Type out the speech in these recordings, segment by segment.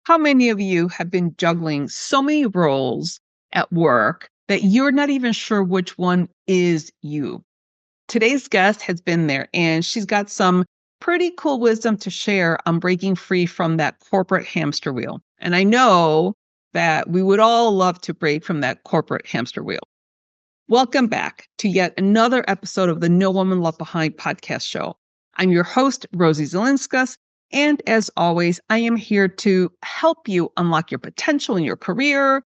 How many of you have been juggling so many roles at work that you're not even sure which one is you? Today's guest has been there and she's got some pretty cool wisdom to share on breaking free from that corporate hamster wheel. And I know that we would all love to break from that corporate hamster wheel. Welcome back to yet another episode of the No Woman Left Behind podcast show. I'm your host, Rosie Zilinskas. And as always, I am here to help you unlock your potential in your career,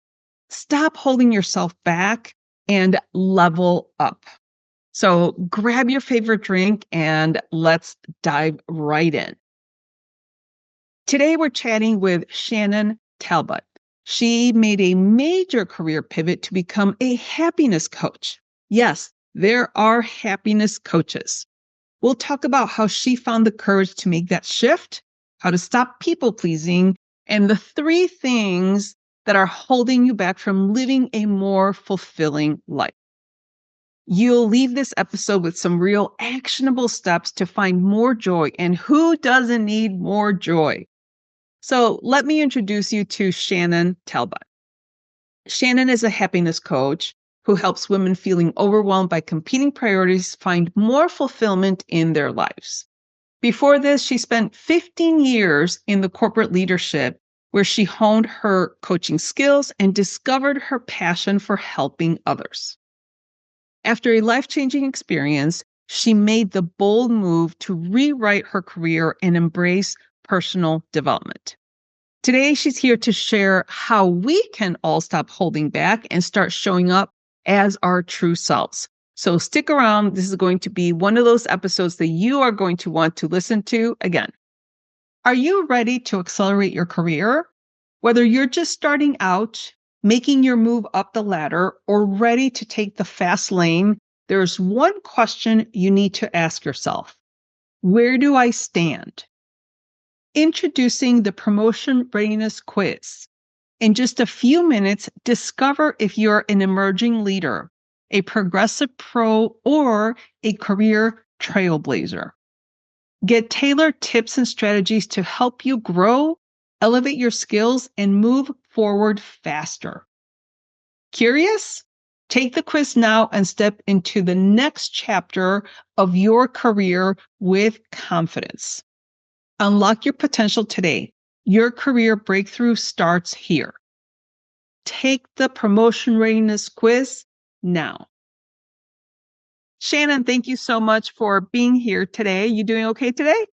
stop holding yourself back, and level up. So grab your favorite drink and let's dive right in. Today, we're chatting with Shannon Talbot. She made a major career pivot to become a happiness coach. Yes, there are happiness coaches. We'll talk about how she found the courage to make that shift, how to stop people pleasing, and the 3 things that are holding you back from living a more fulfilling life. You'll leave this episode with some real actionable steps to find more joy. And who doesn't need more joy? So let me introduce you to Shannon Talbot. Shannon is a happiness coach who helps women feeling overwhelmed by competing priorities find more fulfillment in their lives. Before this, she spent 15 years in the corporate leadership where she honed her coaching skills and discovered her passion for helping others. After a life-changing experience, she made the bold move to rewrite her career and embrace personal development. Today, she's here to share how we can all stop holding back and start showing up as our true selves. So stick around. This is going to be one of those episodes that you are going to want to listen to again. Are you ready to accelerate your career? Whether you're just starting out, making your move up the ladder, or ready to take the fast lane, there's one question you need to ask yourself. Where do I stand? Introducing the Promotion Readiness Quiz. In just a few minutes, discover if you're an emerging leader, a progressive pro, or a career trailblazer. Get tailored tips and strategies to help you grow, elevate your skills, and move forward faster. Curious? Take the quiz now and step into the next chapter of your career with confidence. Unlock your potential today. Your career breakthrough starts here. Take the Promotion Readiness Quiz now. Shannon, thank you so much for being here today. You doing okay today?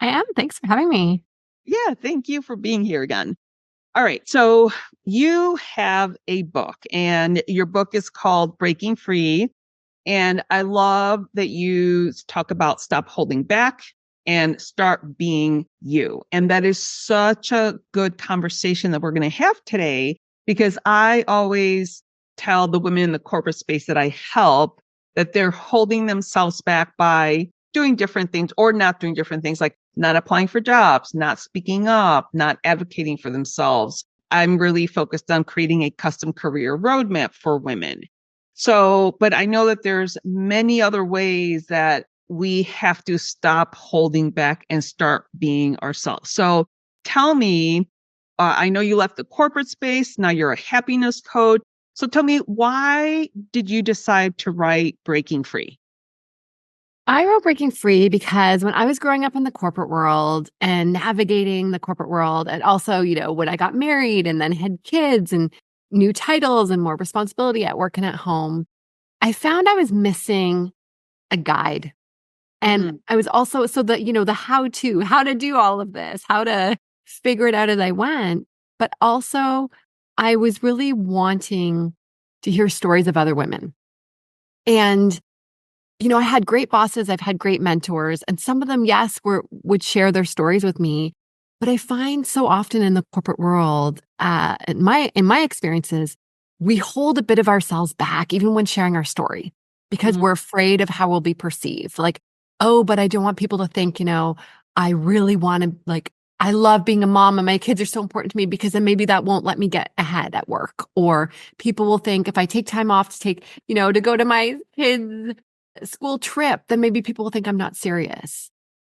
I am. Thanks for having me. Yeah, thank you for being here again. All right, so you have a book, and your book is called Breaking Free. And I love that you talk about stop holding back and start being you. And that is such a good conversation that we're going to have today, because I always tell the women in the corporate space that I help that they're holding themselves back by doing different things or not doing different things, like not applying for jobs, not speaking up, not advocating for themselves. I'm really focused on creating a custom career roadmap for women. So, but I know that there's many other ways that we have to stop holding back and start being ourselves. So tell me, I know you left the corporate space. Now you're a happiness coach. So tell me, why did you decide to write Breaking Free? I wrote Breaking Free because when I was growing up in the corporate world and navigating the corporate world, and also, when I got married and then had kids and new titles and more responsibility at work and at home, I found I was missing a guide. And I was also, the how to do all of this, how to figure it out as I went. But also, I was really wanting to hear stories of other women. And I had great bosses, I've had great mentors, and some of them, yes, would share their stories with me. But I find so often in the corporate world, in my experiences, we hold a bit of ourselves back, even when sharing our story, because we're afraid of how we'll be perceived. Like, oh, but I don't want people to think, I really want to, I love being a mom and my kids are so important to me, because then maybe that won't let me get ahead at work. Or people will think if I take time off to to go to my kids' school trip, then maybe people will think I'm not serious.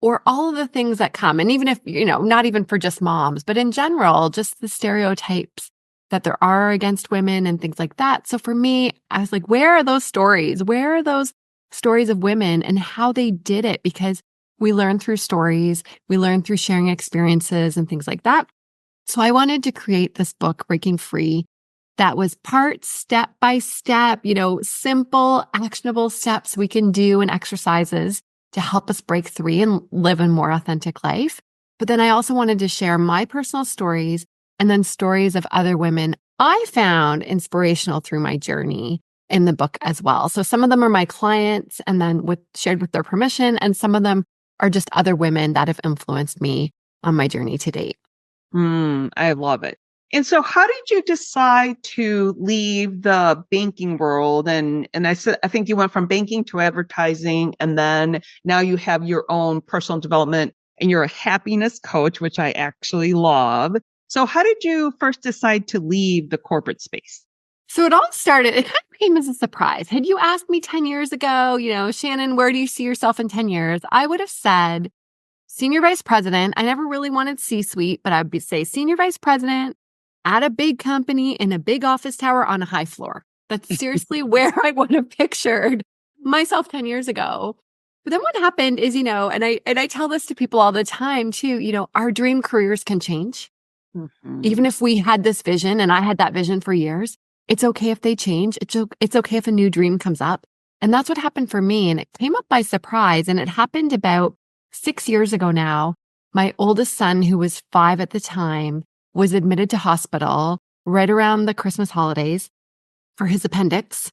or all of the things that come. And even if, not even for just moms, but in general, just the stereotypes that there are against women and things like that. So for me, I was like, where are those stories? Where are those stories of women and how they did it? Because we learn through stories, we learn through sharing experiences and things like that. So I wanted to create this book, Breaking Free, that was part step by step, simple, actionable steps we can do and exercises to help us break free and live a more authentic life. But then I also wanted to share my personal stories and then stories of other women I found inspirational through my journey in the book as well. So some of them are my clients and then shared with their permission, and some of them are just other women that have influenced me on my journey to date. I love it. And so how did you decide to leave the banking world? And I think you went from banking to advertising, and then now you have your own personal development and you're a happiness coach, which I actually love. So how did you first decide to leave the corporate space? So it kind of came as a surprise. Had you asked me 10 years ago, Shannon, where do you see yourself in 10 years? I would have said senior vice president. I never really wanted C-suite, but I'd say senior vice president at a big company in a big office tower on a high floor. That's seriously where I would have pictured myself 10 years ago. But then what happened is, and I tell this to people all the time too, our dream careers can change. Even if we had this vision and I had that vision for years, it's okay if they change. It's okay if a new dream comes up. And that's what happened for me. And it came up by surprise. And it happened about 6 years ago now. My oldest son, who was 5 at the time, was admitted to hospital right around the Christmas holidays for his appendix.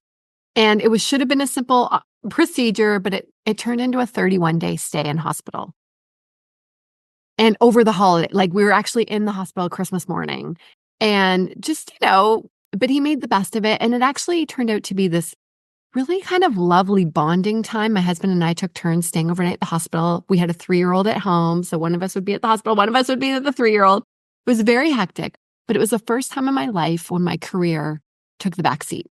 And it should have been a simple procedure, but it turned into a 31-day stay in hospital. And over the holiday, like we were actually in the hospital Christmas morning, and just, but he made the best of it. And it actually turned out to be this really kind of lovely bonding time. My husband and I took turns staying overnight at the hospital. We had a 3-year-old at home. So one of us would be at the hospital, one of us would be at the 3-year-old. It was very hectic, but it was the first time in my life when my career took the back seat.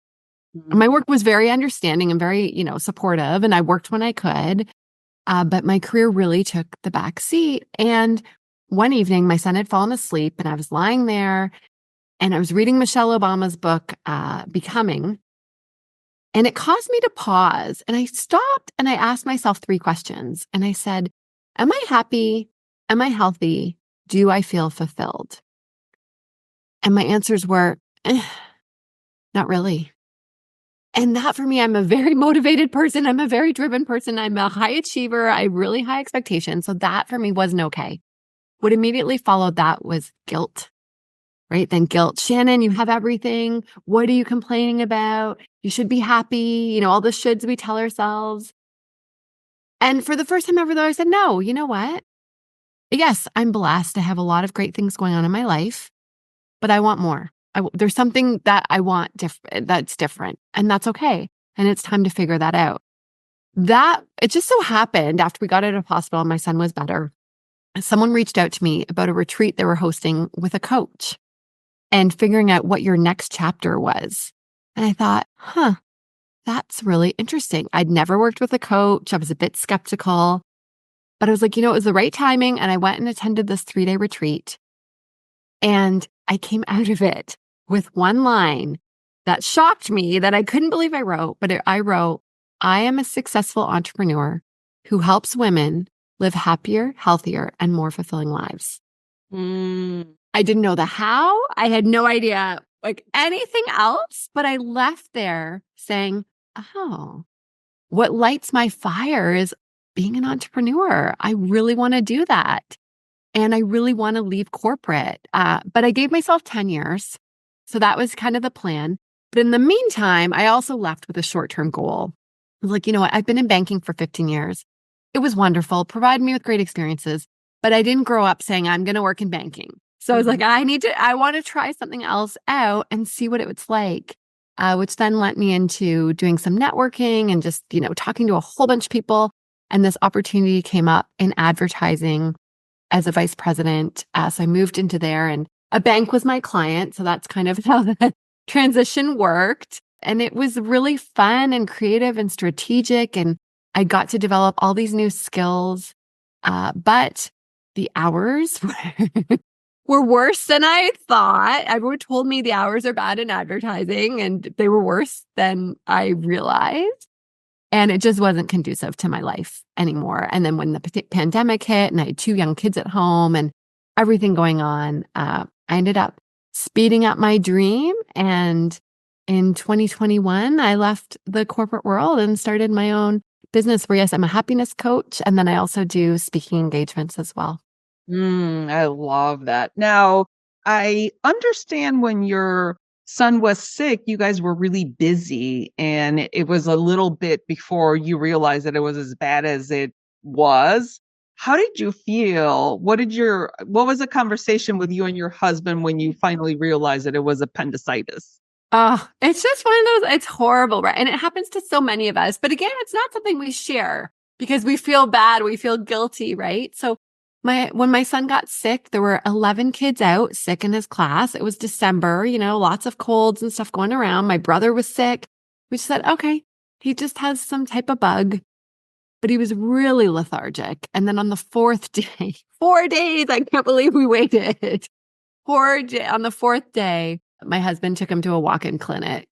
My work was very understanding and very, supportive, and I worked when I could. But my career really took the back seat. And one evening, my son had fallen asleep, and I was lying there, and I was reading Michelle Obama's book, Becoming. And it caused me to pause. And I stopped and I asked myself 3 questions. And I said, am I happy? Am I healthy? Do I feel fulfilled? And my answers were, not really. And that for me, I'm a very motivated person. I'm a very driven person. I'm a high achiever. I have really high expectations. So that for me wasn't okay. What immediately followed that was guilt, right? Then guilt. Shannon, you have everything. What are you complaining about? You should be happy. All the shoulds we tell ourselves. And for the first time ever, though, I said, no, you know what? Yes, I'm blessed. I have a lot of great things going on in my life, but I want more. There's something that I want that's different, and that's okay. And it's time to figure that out. It just so happened after we got out of hospital, my son was better. Someone reached out to me about a retreat they were hosting with a coach and figuring out what your next chapter was. And I thought, that's really interesting. I'd never worked with a coach. I was a bit skeptical, but I was like, it was the right timing. And I went and attended this 3-day retreat. And I came out of it with one line that shocked me that I couldn't believe I wrote, but I wrote, I am a successful entrepreneur who helps women live happier, healthier, and more fulfilling lives. I didn't know the how. I had no idea anything else, but I left there saying, oh, what lights my fire is being an entrepreneur. I really want to do that. And I really want to leave corporate. But I gave myself 10 years. So that was kind of the plan. But in the meantime, I also left with a short-term goal. I was like, you know what? I've been in banking for 15 years. It was wonderful, provided me with great experiences, but I didn't grow up saying I'm going to work in banking. So I was like, I want to try something else out and see what it was like, which then led me into doing some networking and just, talking to a whole bunch of people. And this opportunity came up in advertising as a vice president. So I moved into there, and a bank was my client. So that's kind of how the transition worked. And it was really fun and creative and strategic. And I got to develop all these new skills But the hours were worse than I thought. Everyone told me the hours are bad in advertising, and they were worse than I realized. And it just wasn't conducive to my life anymore. And then when the pandemic hit and I had 2 young kids at home and everything going on, I ended up speeding up my dream. And in 2021, I left the corporate world and started my own business where, yes, I'm a happiness coach. And then I also do speaking engagements as well. I love that. Now, I understand when your son was sick, you guys were really busy, and it was a little bit before you realized that it was as bad as it was. How did you feel? What was the conversation with you and your husband when you finally realized that it was appendicitis? Oh, it's just one of those, it's horrible, right? And it happens to so many of us. But again, it's not something we share because we feel bad, we feel guilty, right? So when my son got sick, there were 11 kids out sick in his class. It was December, lots of colds and stuff going around. My brother was sick. We just said, okay, he just has some type of bug, but he was really lethargic. And then on the fourth day, 4 days, I can't believe we waited. On the fourth day, my husband took him to a walk-in clinic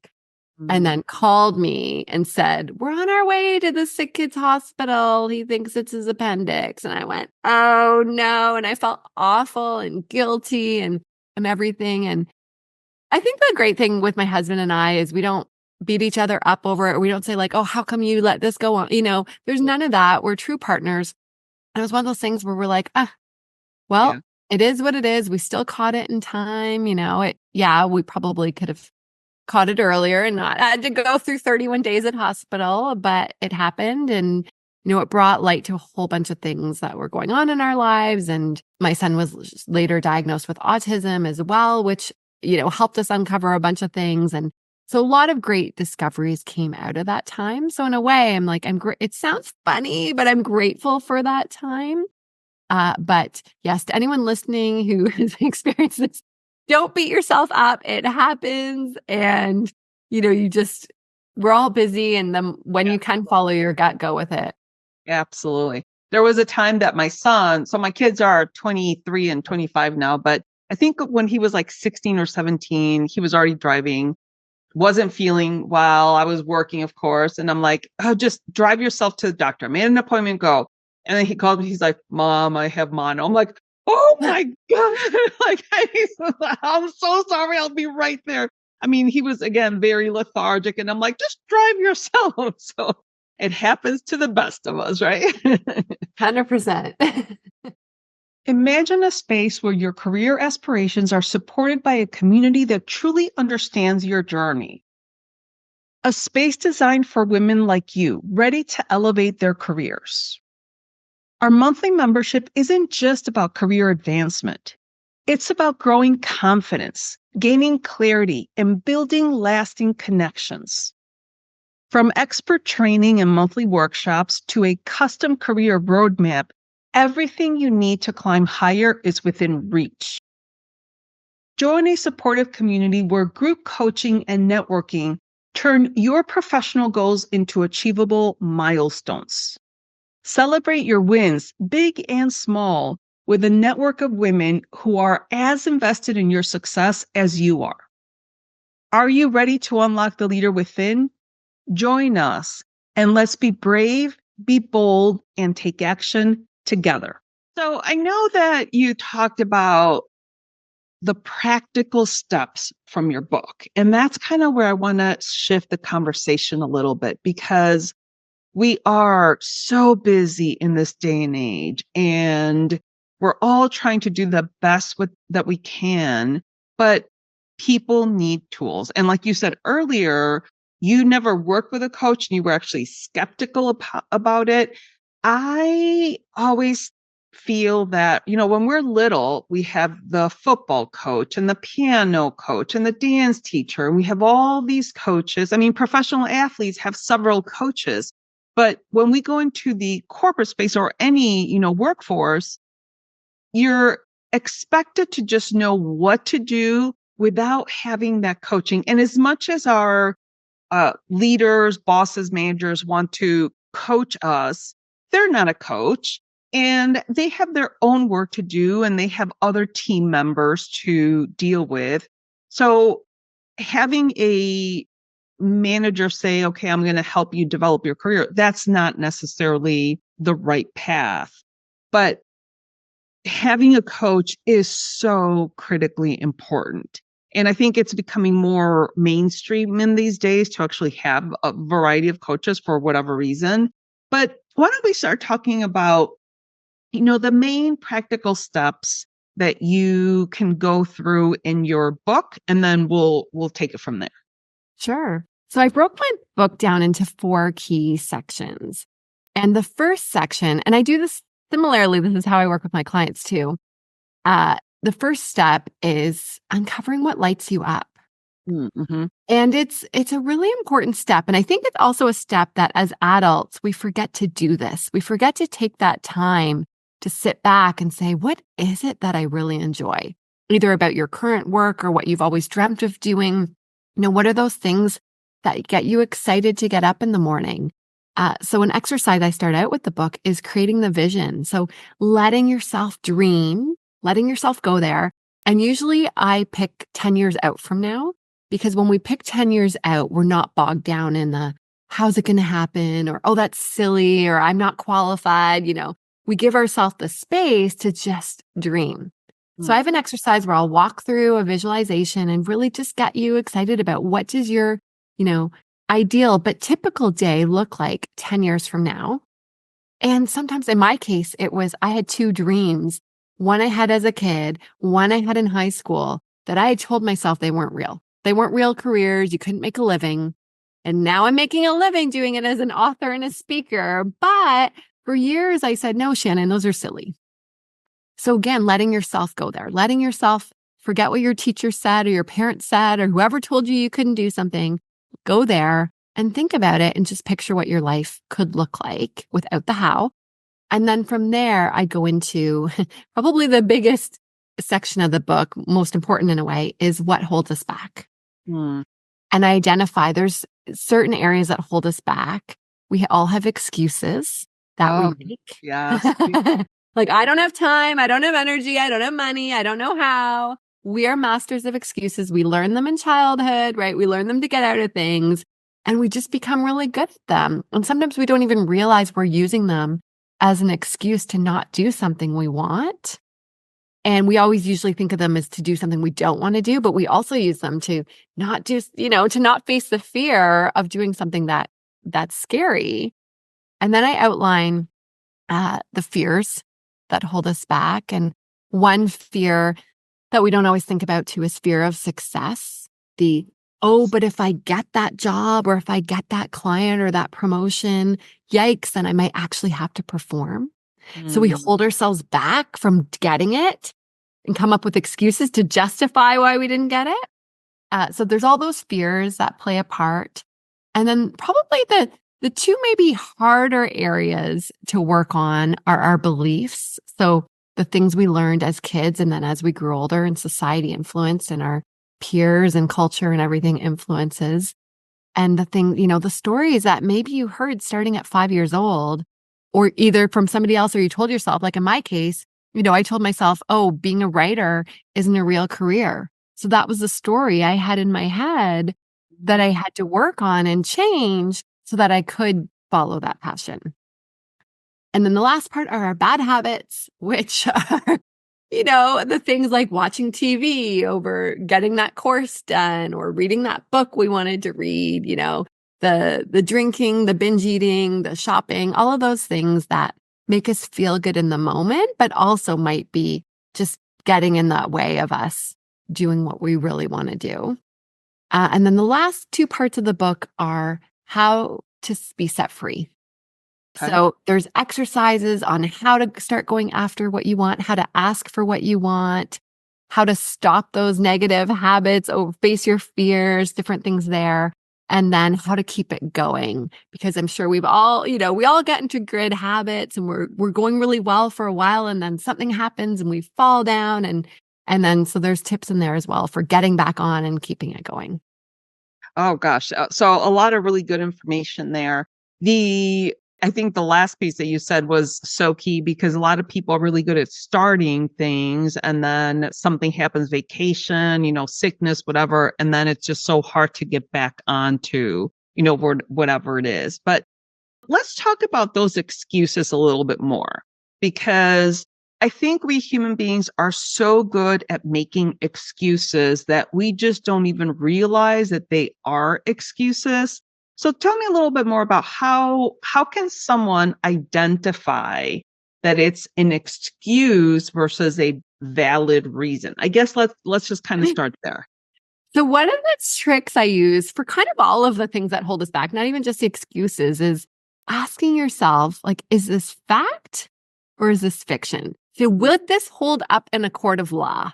and then called me and said, we're on our way to the sick kid's hospital. He thinks it's his appendix. And I went, oh no. And I felt awful and guilty and everything. And I think the great thing with my husband and I is we don't beat each other up over it. Or we don't say like, oh, how come you let this go on? There's none of that. We're true partners. And it was one of those things where we're like, well, Yeah. it is what it is. We still caught it in time. We probably could have caught it earlier and not had to go through 31 days at hospital, but it happened. And, it brought light to a whole bunch of things that were going on in our lives. And my son was later diagnosed with autism as well, which, helped us uncover a bunch of things. And so a lot of great discoveries came out of that time. So in a way, I'm like, it sounds funny, but I'm grateful for that time. But yes, to anyone listening who has experienced this, don't beat yourself up. It happens. And, we're all busy. And then when you can follow your gut, go with it. Absolutely. There was a time that so my kids are 23 and 25 now, but I think when he was like 16 or 17, he was already driving, wasn't feeling well. I was working, of course. And I'm like, oh, just drive yourself to the doctor. I made an appointment, go. And then he called me. He's like, Mom, I have mono. I'm like, oh my God. I'm so sorry. I'll be right there. I mean, he was, again, very lethargic. And I'm like, just drive yourself. So it happens to the best of us, right? 100%. Imagine a space where your career aspirations are supported by a community that truly understands your journey. A space designed for women like you, ready to elevate their careers. Our monthly membership isn't just about career advancement. It's about growing confidence, gaining clarity, and building lasting connections. From expert training and monthly workshops to a custom career roadmap, everything you need to climb higher is within reach. Join a supportive community where group coaching and networking turn your professional goals into achievable milestones. Celebrate your wins, big and small, with a network of women who are as invested in your success as you are. Are you ready to unlock the leader within? Join us and let's be brave, be bold, and take action together. So I know that you talked about the practical steps from your book, and that's kind of where I want to shift the conversation a little bit, because we are so busy in this day and age, and we're all trying to do the best that we can, but people need tools. And like you said earlier, you never worked with a coach and you were actually skeptical about it. I always feel that, when we're little, we have the football coach and the piano coach and the dance teacher, and we have all these coaches. I mean, professional athletes have several coaches. But when we go into the corporate space or any, workforce, you're expected to just know what to do without having that coaching. And as much as our leaders, bosses, managers want to coach us, they're not a coach. and they have their own work to do and they have other team members to deal with. So having a manager say, okay, I'm going to help you develop your career, that's not necessarily the right path. But having a coach is so critically important. And I think it's becoming more mainstream in these days to actually have a variety of coaches for whatever reason. But why don't we start talking about, the main practical steps that you can go through in your book, and then we'll take it from there. Sure. So I broke my book down into 4 key sections. And the first section, and I do this similarly, this is how I work with my clients too. The first step is uncovering what lights you up. Mm-hmm. And it's a really important step. And I think it's also a step that as adults, we forget to do this. We forget to take that time to sit back and say, what is it that I really enjoy? Either about your current work or what you've always dreamt of doing. What are those things that get you excited to get up in the morning? So an exercise I start out with the book is creating the vision. So letting yourself dream, letting yourself go there. And usually I pick 10 years out from now, because when we pick 10 years out, we're not bogged down in the, how's it going to happen? Or, oh, that's silly, or I'm not qualified. We give ourselves the space to just dream. So I have an exercise where I'll walk through a visualization and really just get you excited about what does your, ideal but typical day look like 10 years from now. And sometimes in my case, I had 2 dreams. One I had as a kid, one I had in high school, that I had told myself they weren't real. They weren't real careers. You couldn't make a living. And now I'm making a living doing it as an author and a speaker. But for years I said, no, Shannon, those are silly. So again, letting yourself go there, letting yourself forget what your teacher said or your parents said or whoever told you couldn't do something. Go there and think about it and just picture what your life could look like without the how. And then from there, I go into probably the biggest section of the book, most important in a way, is what holds us back. And I identify there's certain areas that hold us back. We all have excuses that we make. Yes. Like, I don't have time. I don't have energy. I don't have money. I don't know how. We are masters of excuses. We learn them in childhood, right? We learn them to get out of things and we just become really good at them. And sometimes we don't even realize we're using them as an excuse to not do something we want. And we always usually think of them as to do something we don't want to do, but we also use them to not just, to not face the fear of doing something that's scary. And then I outline the fears that hold us back. And one fear that we don't always think about too is fear of success. But if I get that job or if I get that client or that promotion, yikes, then I might actually have to perform. So we hold ourselves back from getting it and come up with excuses to justify why we didn't get it. So there's all those fears that play a part. And then probably the 2 maybe harder areas to work on are our beliefs. So the things we learned as kids and then as we grew older and society influenced and our peers and culture and everything influences. And the stories that maybe you heard starting at 5 years old, or either from somebody else or you told yourself, like in my case, I told myself, oh, being a writer isn't a real career. So that was the story I had in my head that I had to work on and change so that I could follow that passion. And then the last part are our bad habits, which are, the things like watching TV over getting that course done or reading that book we wanted to read, the drinking, the binge eating, the shopping, all of those things that make us feel good in the moment, but also might be just getting in the way of us doing what we really want to do. And then the last 2 parts of the book are how to be set free. Okay. So there's exercises on how to start going after what you want, how to ask for what you want, how to stop those negative habits, or face your fears, different things there. And then how to keep it going, because I'm sure we've all, we all get into good habits and we're going really well for a while and then something happens and we fall down and then so there's tips in there as well for getting back on and keeping it going. Oh gosh. So a lot of really good information there. The I think the last piece that you said was so key because a lot of people are really good at starting things and then something happens, vacation, sickness, whatever. And then it's just so hard to get back onto, whatever it is. But let's talk about those excuses a little bit more because I think we human beings are so good at making excuses that we just don't even realize that they are excuses. So tell me a little bit more about how can someone identify that it's an excuse versus a valid reason? I guess let's just kind of start there. So one of the tricks I use for kind of all of the things that hold us back, not even just the excuses, is asking yourself, like, is this fact or is this fiction? So would this hold up in a court of law?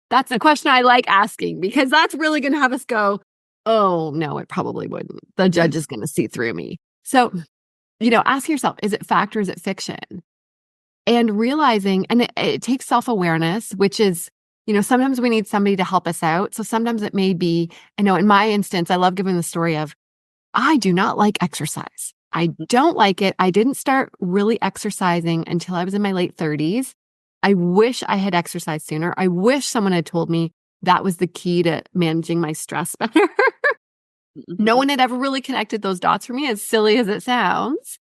That's a question I like asking because that's really going to have us go, oh, no, it probably wouldn't. The judge is going to see through me. So, ask yourself, is it fact or is it fiction? And realizing, and it takes self-awareness, which is, sometimes we need somebody to help us out. So sometimes it may be, I know in my instance, I love giving the story of, I do not like exercise. I don't like it. I didn't start really exercising until I was in my late 30s. I wish I had exercised sooner. I wish someone had told me that was the key to managing my stress better. No one had ever really connected those dots for me, as silly as it sounds.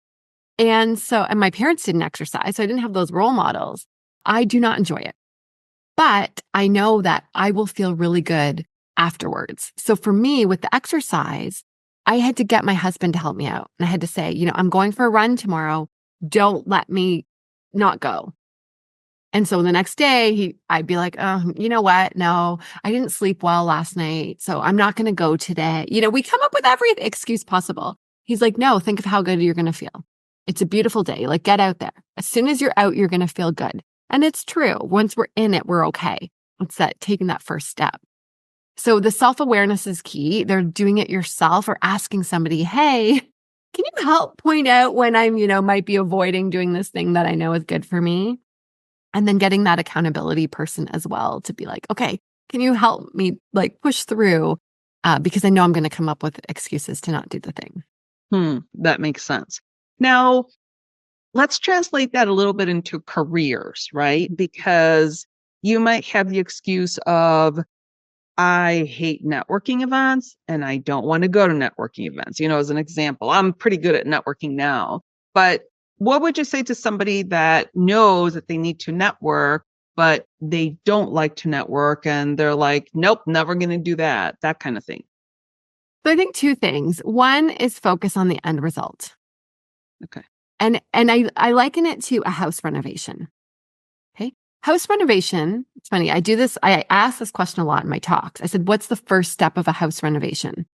And my parents didn't exercise, so I didn't have those role models. I do not enjoy it. But I know that I will feel really good afterwards. So for me, with the exercise, I had to get my husband to help me out. And I had to say, I'm going for a run tomorrow. Don't let me not go. And so the next day, I'd be like, oh, you know what? No, I didn't sleep well last night, so I'm not going to go today. We come up with every excuse possible. He's like, no, think of how good you're going to feel. It's a beautiful day. Like, get out there. As soon as you're out, you're going to feel good. And it's true. Once we're in it, we're okay. It's taking that first step. So the self-awareness is key. They're doing it yourself or asking somebody, hey, can you help point out when I'm, might be avoiding doing this thing that I know is good for me? And then getting that accountability person as well to be like, okay, can you help me push through? Because I know I'm going to come up with excuses to not do the thing. That makes sense. Now, let's translate that a little bit into careers, right? Because you might have the excuse of, I hate networking events and I don't want to go to networking events. As an example, I'm pretty good at networking now, but what would you say to somebody that knows that they need to network, but they don't like to network and they're like, nope, never going to do that kind of thing? So I think two things. One is focus on the end result. Okay. And I liken it to a house renovation. Okay. House renovation, it's funny. I ask this question a lot in my talks. I said, what's the first step of a house renovation?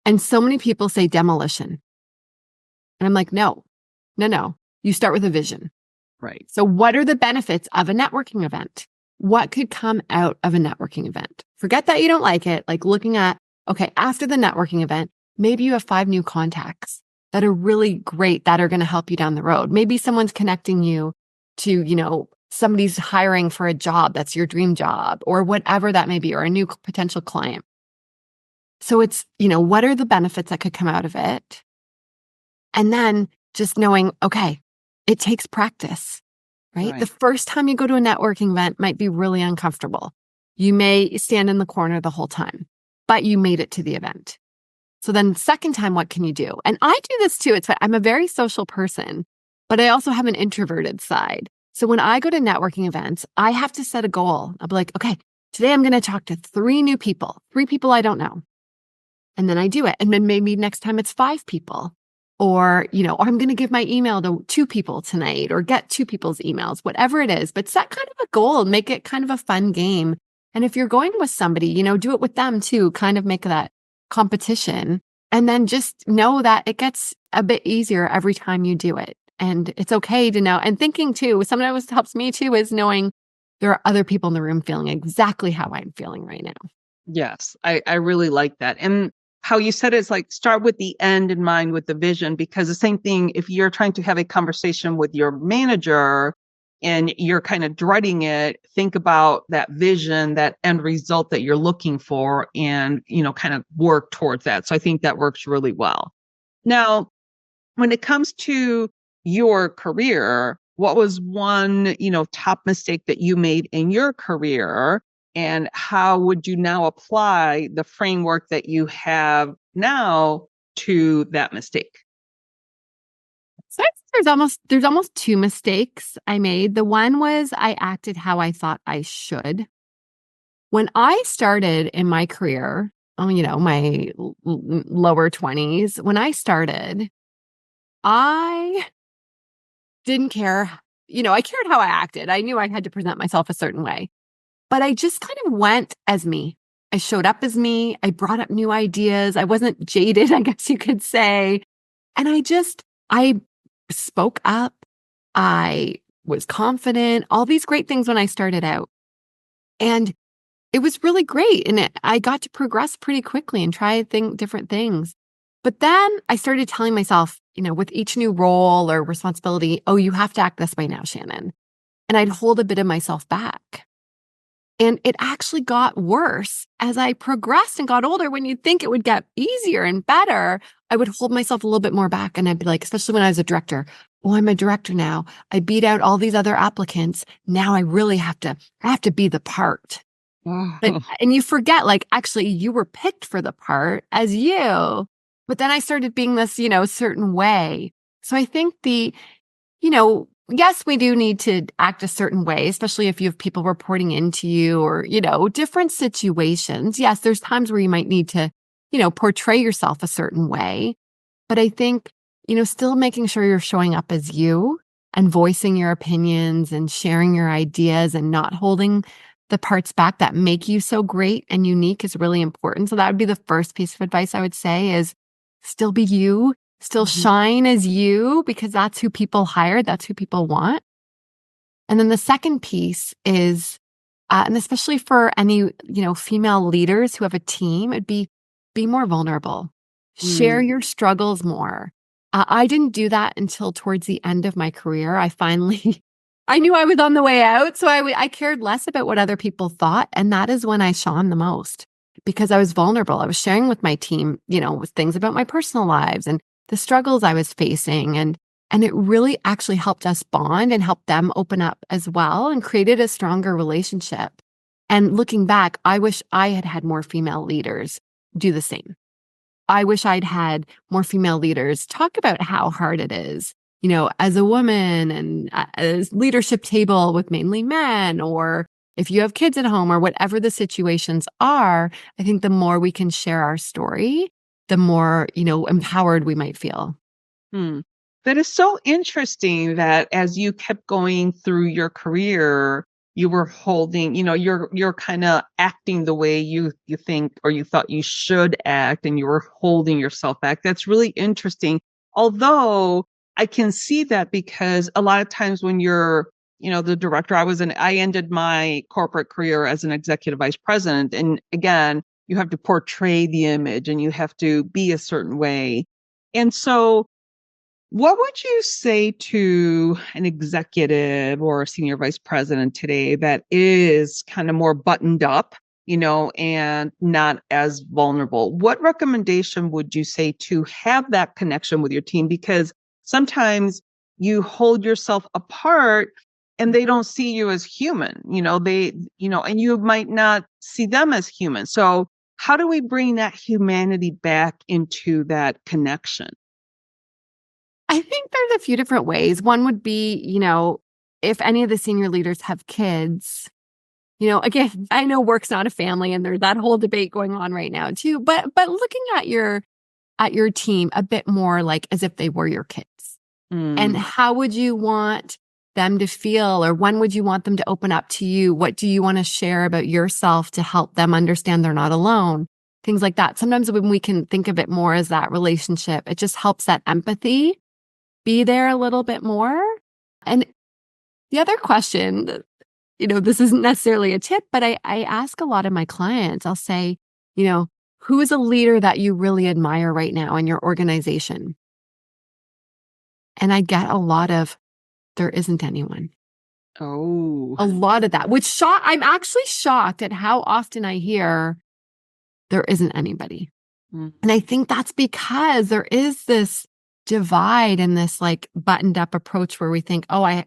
And so many people say demolition. And I'm like, no. You start with a vision. Right. So what are the benefits of a networking event? What could come out of a networking event? Forget that you don't like it. Like looking at, okay, after the networking event, maybe you have 5 new contacts that are really great that are going to help you down the road. Maybe someone's connecting you to, somebody's hiring for a job that's your dream job or whatever that may be, or a new potential client. So it's, what are the benefits that could come out of it? And then just knowing, okay, it takes practice, right? The first time you go to a networking event might be really uncomfortable. You may stand in the corner the whole time, but you made it to the event. So then second time, what can you do? And I do this too. I'm a very social person, but I also have an introverted side. So when I go to networking events, I have to set a goal. I'll be like, okay, today I'm going to talk to 3 new people, 3 people I don't know. And then I do it. And then maybe next time it's 5 people. Or I'm going to give my email to 2 people tonight or get 2 people's emails, whatever it is. But set kind of a goal, make it kind of a fun game. And if you're going with somebody, do it with them too, kind of make that competition. And then just know that it gets a bit easier every time you do it. And it's okay to know. And thinking too, something that always helps me too is knowing there are other people in the room feeling exactly how I'm feeling right now. Yes, I really like that. And how you said it's like start with the end in mind with the vision, because the same thing, if you're trying to have a conversation with your manager and you're kind of dreading it, think about that vision, that end result that you're looking for and, kind of work towards that. So I think that works really well. Now, when it comes to your career, what was one, top mistake that you made in your career? And how would you now apply the framework that you have now to that mistake? So I think there's almost two mistakes I made. The one was I acted how I thought I should. When I started in my career, my lower 20s, when I started, I didn't care. I cared how I acted. I knew I had to present myself a certain way, but I just kind of went as me. I showed up as me. I brought up new ideas. I wasn't jaded, I guess you could say. And I spoke up. I was confident, all these great things when I started out. And it was really great. And I got to progress pretty quickly and try different things. But then I started telling myself, with each new role or responsibility, oh, you have to act this way now, Shannon. And I'd hold a bit of myself back. And it actually got worse as I progressed and got older. When you'd think it would get easier and better, I would hold myself a little bit more back. And I'd be like, especially when I was a director, oh, I'm a director now. I beat out all these other applicants. Now I have to be the part. Oh. And you forget, like, actually, you were picked for the part as you. But then I started being this, certain way. So I think yes, we do need to act a certain way, especially if you have people reporting into you or, different situations. Yes, there's times where you might need to, portray yourself a certain way. But I think, still making sure you're showing up as you and voicing your opinions and sharing your ideas and not holding the parts back that make you so great and unique is really important. So that would be the first piece of advice I would say is still be you, still Mhm. shine as you, because that's who people hire. That's who people want. And then the second piece is, and especially for any, female leaders who have a team, it'd be more vulnerable, share Mm. your struggles more. I didn't do that until towards the end of my career. I finally, I knew I was on the way out. So I cared less about what other people thought. And that is when I shone the most because I was vulnerable. I was sharing with my team, with things about my personal lives and the struggles I was facing. And it really actually helped us bond and helped them open up as well and created a stronger relationship. And looking back, I wish I had had more female leaders do the same. I wish I'd had more female leaders talk about how hard it is, as a woman and as leadership table with mainly men, or if you have kids at home or whatever the situations are. I think the more we can share our story, the more, empowered we might feel. Hmm. That is so interesting that as you kept going through your career, you were holding, you're kind of acting the way you think or you thought you should act, and you were holding yourself back. That's really interesting. Although I can see that because a lot of times when you're, the director, I ended my corporate career as an executive vice president. And again, you have to portray the image and you have to be a certain way. And so what would you say to an executive or a senior vice president today that is kind of more buttoned up, and not as vulnerable? What recommendation would you say to have that connection with your team? Because sometimes you hold yourself apart and they don't see you as human, and you might not see them as human. So how do we bring that humanity back into that connection? I think there's a few different ways. One would be, if any of the senior leaders have kids, again, I know work's not a family and there's that whole debate going on right now too, but looking at your team a bit more like as if they were your kids. And Mm. how would you want them to feel, or when would you want them to open up to you? What do you want to share about yourself to help them understand they're not alone? Things like that. Sometimes when we can think of it more as that relationship, it just helps that empathy be there a little bit more. And the other question, this isn't necessarily a tip, but I ask a lot of my clients, I'll say, who is a leader that you really admire right now in your organization? And I get a lot of, there isn't anyone. Oh. A lot of that, which I'm actually shocked at how often I hear there isn't anybody. Mm. And I think that's because there is this divide in this like buttoned up approach where we think, oh, I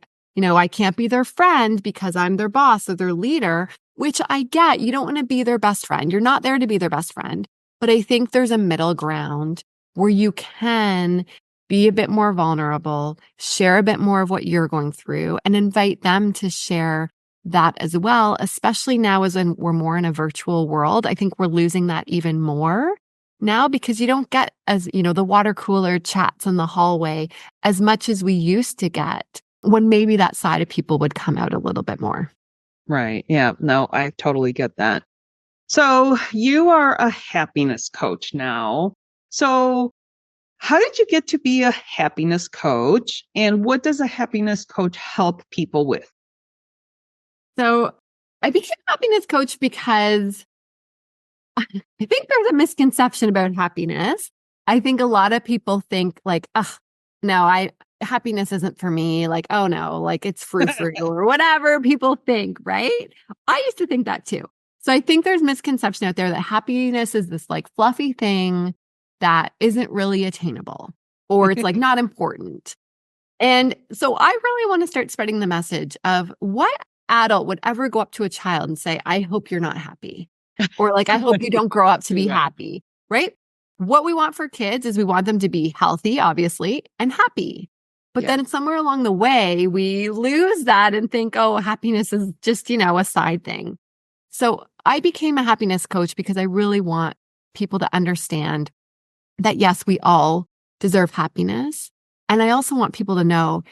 can't be their friend because I'm their boss or their leader, which I get. You don't want to be their best friend. You're not there to be their best friend. But I think there's a middle ground where you can be a bit more vulnerable, share a bit more of what you're going through, and invite them to share that as well, especially now as we're more in a virtual world. I think we're losing that even more now because you don't get the water cooler chats in the hallway as much as we used to get when maybe that side of people would come out a little bit more. Right. Yeah. No, I totally get that. So you are a happiness coach now. So how did you get to be a happiness coach? And what does a happiness coach help people with? So I became a happiness coach because I think there's a misconception about happiness. I think a lot of people think like, no, happiness isn't for me. Like, oh no, like it's frou-frou or whatever people think, right? I used to think that too. So I think there's misconception out there that happiness is this like fluffy thing that isn't really attainable or it's like not important. And so I really want to start spreading the message of what adult would ever go up to a child and say, I hope you're not happy. Or like, I hope you don't grow up to be happy, right? What we want for kids is we want them to be healthy, obviously, and happy. But then somewhere along the way, we lose that and think, oh, happiness is just, a side thing. So I became a happiness coach because I really want people to understand that, yes, we all deserve happiness. And I also want people to know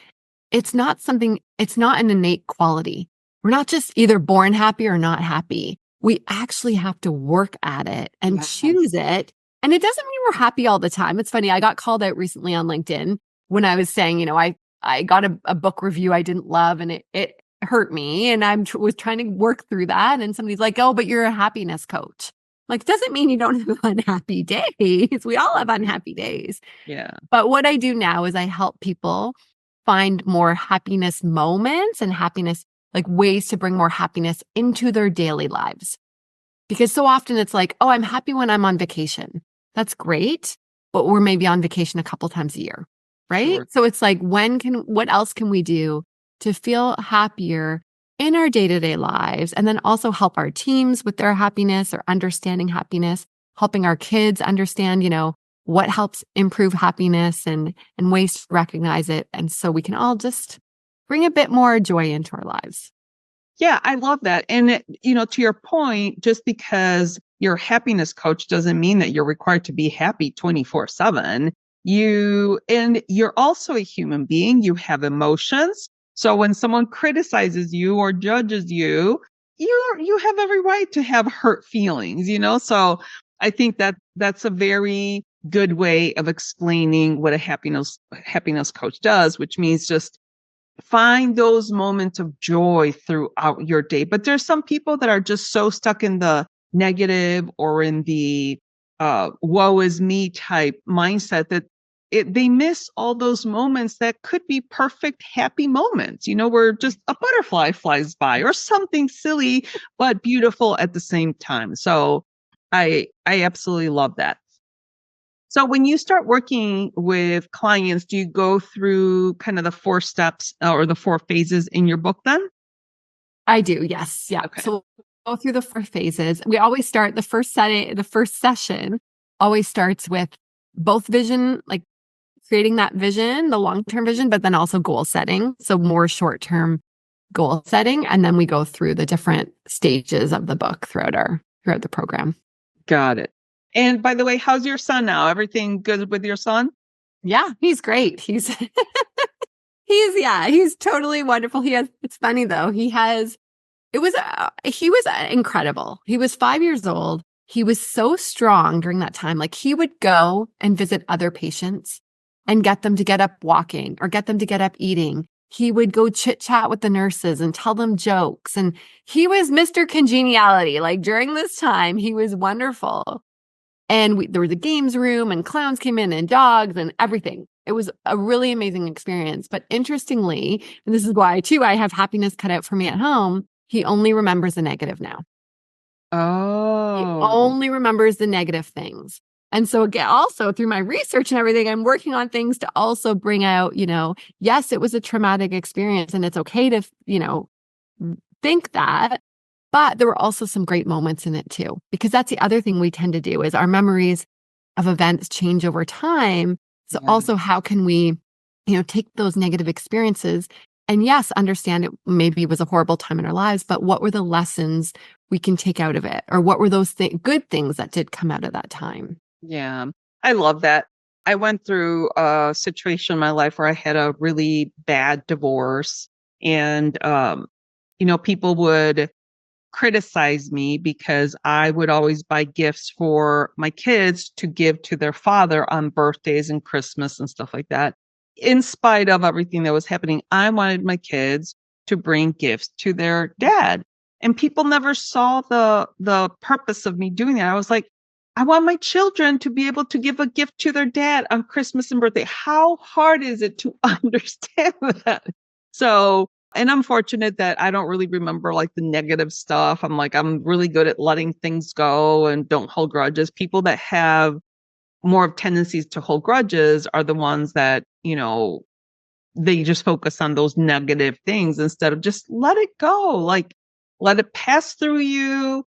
it's not an innate quality. We're not just either born happy or not happy. We actually have to work at it and choose it. And it doesn't mean we're happy all the time. It's funny. I got called out recently on LinkedIn when I was saying, I got a book review I didn't love and it hurt me. And I was trying to work through that. And somebody's like, oh, but you're a happiness coach. Like, doesn't mean you don't have unhappy days. We all have unhappy days. Yeah. But what I do now is I help people find more happiness moments and happiness, like ways to bring more happiness into their daily lives. Because so often it's like, oh, I'm happy when I'm on vacation. That's great. But we're maybe on vacation a couple times a year, right? Sure. So it's like, what else can we do to feel happier in our day-to-day lives, and then also help our teams with their happiness or understanding happiness, helping our kids understand, what helps improve happiness and ways to recognize it. And so we can all just bring a bit more joy into our lives. Yeah, I love that. And, to your point, just because you're a happiness coach doesn't mean that you're required to be happy 24/7. You're also a human being. You have emotions. So when someone criticizes you or judges you, you have every right to have hurt feelings, So I think that that's a very good way of explaining what a happiness coach does, which means just find those moments of joy throughout your day. But there's some people that are just so stuck in the negative or in the woe is me type mindset that they miss all those moments that could be perfect happy moments, where just a butterfly flies by or something silly but beautiful at the same time. So I absolutely love that. So when you start working with clients, do you go through kind of the 4 steps or the 4 phases in your book then? I do. Yes. Yeah. Okay. So we'll go through the 4 phases. We always start the first session always starts with both vision, like creating that vision, the long-term vision, but then also goal setting. So more short-term goal setting. And then we go through the different stages of the book throughout the program. Got it. And by the way, how's your son now? Everything good with your son? Yeah, he's great. He's totally wonderful. It's funny though. He was incredible. He was 5 years old. He was so strong during that time. Like he would go and visit other patients and get them to get up walking or get them to get up eating. He would go chit chat with the nurses and tell them jokes. And he was Mr. Congeniality. Like during this time, he was wonderful. And there was a games room and clowns came in and dogs and everything. It was a really amazing experience. But interestingly, and this is why too, I have happiness cut out for me at home. He only remembers the negative now. He Oh, only remembers the negative things. And so again, also through my research and everything, I'm working on things to also bring out, yes, it was a traumatic experience and it's okay to, think that, but there were also some great moments in it too, because that's the other thing we tend to do is our memories of events change over time. So Yeah. also how can we, take those negative experiences and yes, understand it maybe was a horrible time in our lives, but what were the lessons we can take out of it? Or what were those good things that did come out of that time? Yeah, I love that. I went through a situation in my life where I had a really bad divorce, and people would criticize me because I would always buy gifts for my kids to give to their father on birthdays and Christmas and stuff like that. In spite of everything that was happening, I wanted my kids to bring gifts to their dad. And people never saw the purpose of me doing that. I was like, I want my children to be able to give a gift to their dad on Christmas and birthday. How hard is it to understand that? So, and I'm fortunate that I don't really remember like the negative stuff. I'm really good at letting things go and don't hold grudges. People that have more of tendencies to hold grudges are the ones that, they just focus on those negative things instead of just let it go. Like, let it pass through you.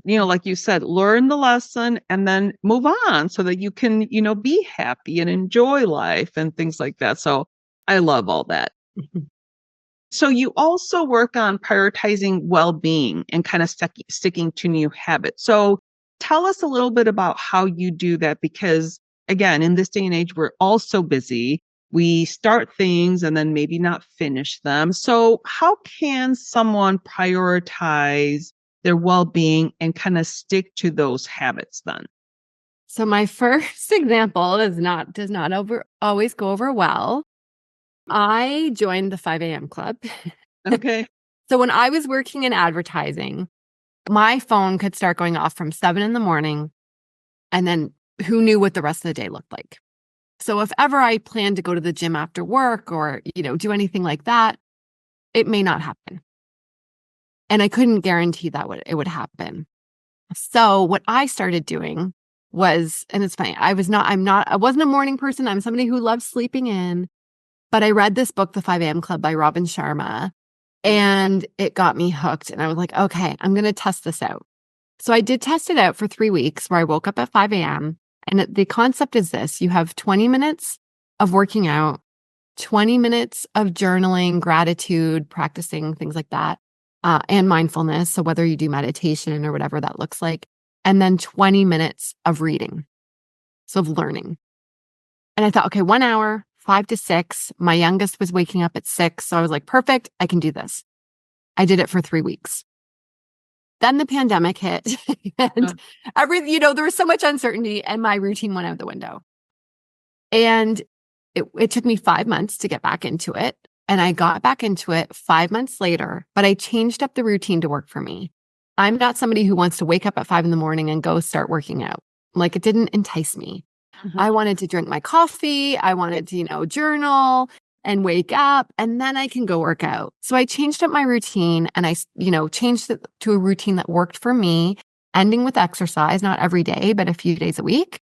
Like you said, learn the lesson and then move on so that you can, be happy and enjoy life and things like that. So I love all that. So you also work on prioritizing well-being and kind of sticking to new habits. So tell us a little bit about how you do that, because again, in this day and age, we're all so busy. We start things and then maybe not finish them. So how can someone prioritize their well-being and kind of stick to those habits then? So my first example does not always go over well. I joined the 5 a.m. club. Okay. So when I was working in advertising, my phone could start going off from 7 in the morning, and then who knew what the rest of the day looked like. So if ever I planned to go to the gym after work or, do anything like that, it may not happen. And I couldn't guarantee that it would happen. So what I started doing was, and it's funny, I wasn't a morning person. I'm somebody who loves sleeping in, but I read this book, The 5 a.m. Club by Robin Sharma, and it got me hooked. And I was like, okay, I'm going to test this out. So I did test it out for 3 weeks where I woke up at 5 a.m. And the concept is this: you have 20 minutes of working out, 20 minutes of journaling, gratitude, practicing things like that, and mindfulness. So whether you do meditation or whatever that looks like, and then 20 minutes of reading. So of learning. And I thought, okay, 1 hour, 5 to 6. My youngest was waking up at 6. So I was like, perfect, I can do this. I did it for 3 weeks. Then the pandemic hit Uh, and there was so much uncertainty and my routine went out the window. And it took me 5 months to get back into it. And I got back into it 5 months later, but I changed up the routine to work for me. I'm not somebody who wants to wake up at 5 in the morning and go start working out. Like, it didn't entice me. mhm. I wanted to drink my coffee. I wanted to, journal and wake up, and then I can go work out. So I changed up my routine and I, changed it to a routine that worked for me, ending with exercise, not every day, but a few days a week.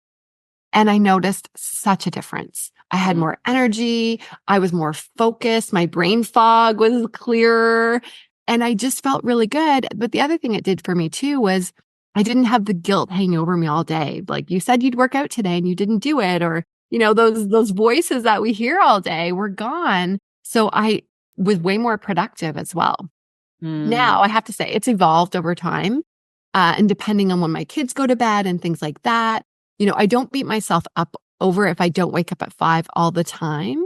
And I noticed such a difference. I had Mm. more energy. I was more focused. My brain fog was clearer. And I just felt really good. But the other thing it did for me too was I didn't have the guilt hanging over me all day. Like, you said you'd work out today and you didn't do it. Or, those voices that we hear all day were gone. So I was way more productive as well. Mm. Now, I have to say, it's evolved over time. And depending on when my kids go to bed and things like that, I don't beat myself up over if I don't wake up at 5 all the time,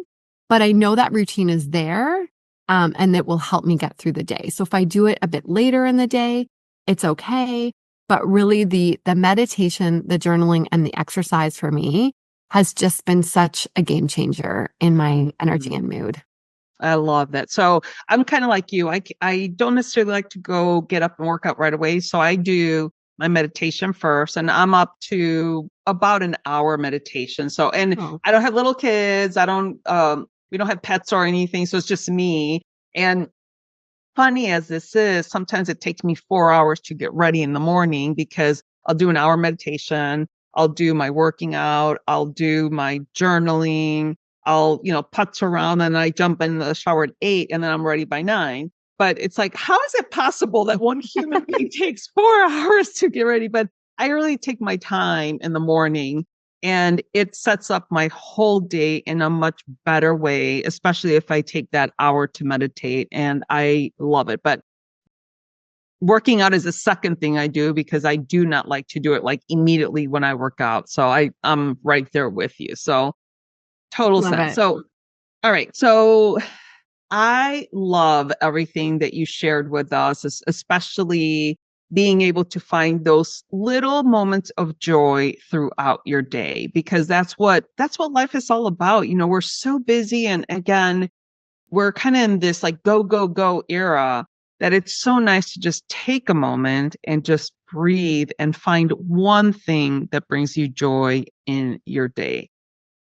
but I know that routine is there, and it will help me get through the day. So if I do it a bit later in the day, it's okay. But really, the meditation, the journaling, and the exercise for me has just been such a game changer in my energy and mood. I love that. So I'm kind of like you. I don't necessarily like to go get up and work out right away. So I do my meditation first, and I'm up to about an hour meditation. So, and Oh, I don't have little kids. We don't have pets or anything. So it's just me. And funny as this is, sometimes it takes me 4 hours to get ready in the morning because I'll do an hour meditation. I'll do my working out, I'll do my journaling, I'll, putz around and I jump in the shower at 8 and then I'm ready by 9. But it's like, how is it possible that one human being takes 4 hours to get ready? But I really take my time in the morning and it sets up my whole day in a much better way, especially if I take that hour to meditate. And I love it. But working out is the second thing I do because I do not like to do it like immediately when I work out. So I'm right there with you. So total Love sense. it. So, all right. So I love everything that you shared with us, especially being able to find those little moments of joy throughout your day, because that's what life is all about. We're so busy, and again, we're kind of in this like go, go, go era that it's so nice to just take a moment and just breathe and find one thing that brings you joy in your day.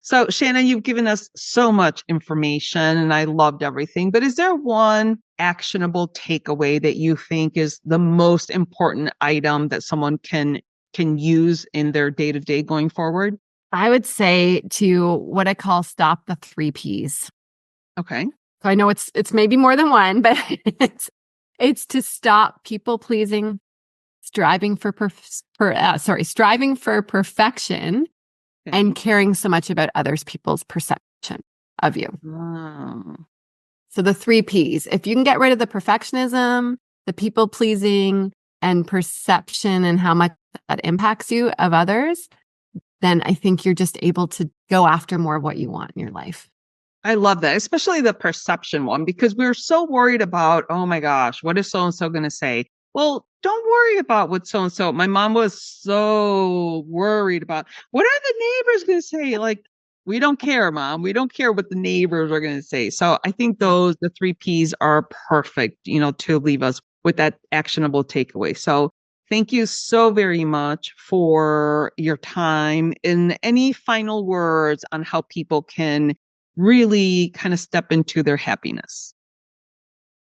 So, Shannon, you've given us so much information and I loved everything, but is there one actionable takeaway that you think is the most important item that someone can use in their day-to-day going forward? I would say to what I call stop the 3 Ps. Okay. So I know it's maybe more than one, but it's to stop people pleasing, striving for perfection, Okay. and caring so much about others people's perception of you. Oh, So the 3 Ps, if you can get rid of the perfectionism, the people pleasing, and perception and how much that impacts you of others, then I think you're just able to go after more of what you want in your life. I love that, especially the perception one, because we're so worried about, oh my gosh, what is so-and-so going to say? Well, don't worry about what so-and-so. My mom was so worried about what are the neighbors going to say? Like, we don't care, mom. We don't care what the neighbors are going to say. So I think the 3 Ps are perfect, to leave us with that actionable takeaway. So thank you so very much for your time. And any final words on how people can really kind of step into their happiness?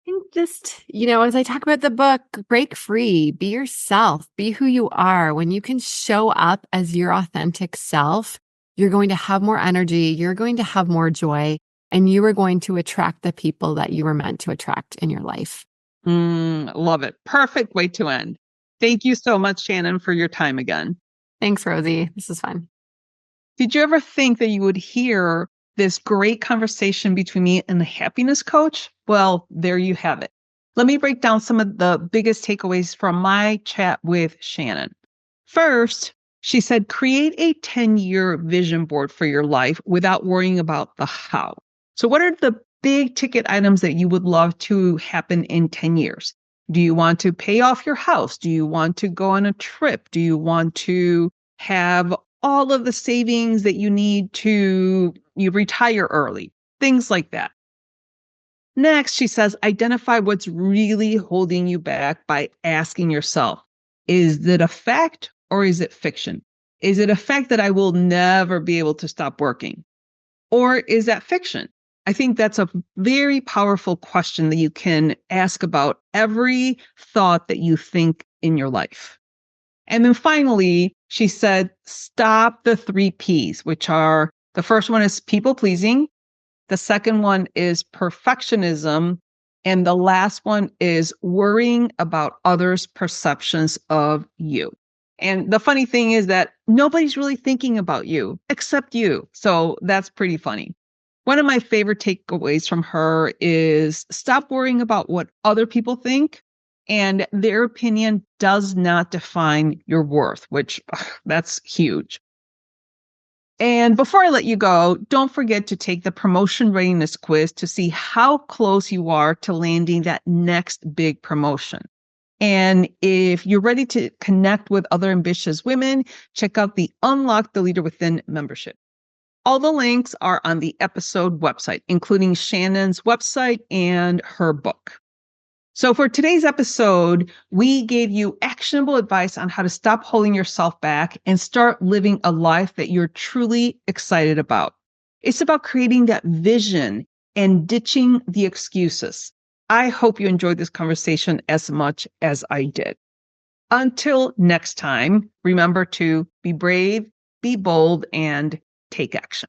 I think just, as I talk about the book, break free, be yourself, be who you are. When you can show up as your authentic self, you're going to have more energy, you're going to have more joy, and you are going to attract the people that you were meant to attract in your life. Love it. Perfect way to end. Thank you so much, Shannon, for your time again. Thanks, Rosie. This is fun. Did you ever think that you would hear this great conversation between me and the happiness coach? Well, there you have it. Let me break down some of the biggest takeaways from my chat with Shannon. First, she said, create a 10-year vision board for your life without worrying about the how. So, what are the big ticket items that you would love to happen in 10 years? Do you want to pay off your house? Do you want to go on a trip? Do you want to have all of the savings that you need to you retire early? Things like that. Next, she says, identify what's really holding you back by asking yourself, is it a fact or is it fiction? Is it a fact that I will never be able to stop working? Or is that fiction? I think that's a very powerful question that you can ask about every thought that you think in your life. And then finally, she said, stop the 3 Ps, which are the first one is people pleasing. The second one is perfectionism. And the last one is worrying about others' perceptions of you. And the funny thing is that nobody's really thinking about you except you. So that's pretty funny. One of my favorite takeaways from her is stop worrying about what other people think, and their opinion does not define your worth, which that's huge. And before I let you go, don't forget to take the promotion readiness quiz to see how close you are to landing that next big promotion. And if you're ready to connect with other ambitious women, check out the Unlock the Leader Within membership. All the links are on the episode website, including Shannon's website and her book. So for today's episode, we gave you actionable advice on how to stop holding yourself back and start living a life that you're truly excited about. It's about creating that vision and ditching the excuses. I hope you enjoyed this conversation as much as I did. Until next time, remember to be brave, be bold, and take action.